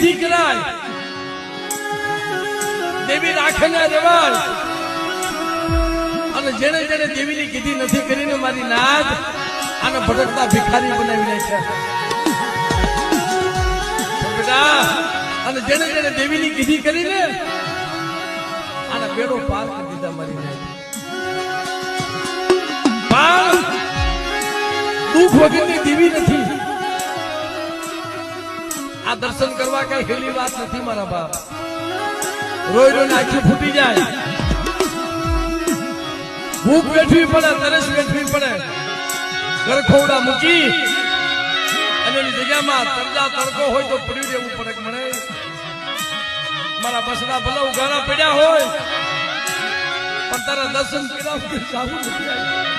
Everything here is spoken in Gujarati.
વિધિ કરાય, દેવી રાખે ને રેવાય. અને જેને જેને દેવીની કીધી નથી કરીને મારી નાથ આને ભટકતા ભિખારી બનાવી નાખ્યા. બેટા, અને જેને જેને દેવીની કીધી કરીને આના બેડો પાર કરી દીધા મારી નાથ. પણ દુઃખ વગરની દેવી નથી. આ દર્શન કરવા કઈ હેલી વાત નથી મારા બાપ. રોઈ રોઈને આંખી ફૂટી જાય, ભૂખ વેઠવી પડે, તરસ વેઠવી પડે, ઘર ખોવડા મૂકી અને એની જગ્યામાં તરજા તડકો હોય તો પડી રહેવું પડે. મને મારા બસના ભલા ઉઘાડા પડ્યા હોય પણ તારા દર્શન કર્યા વગર જાવું નથી.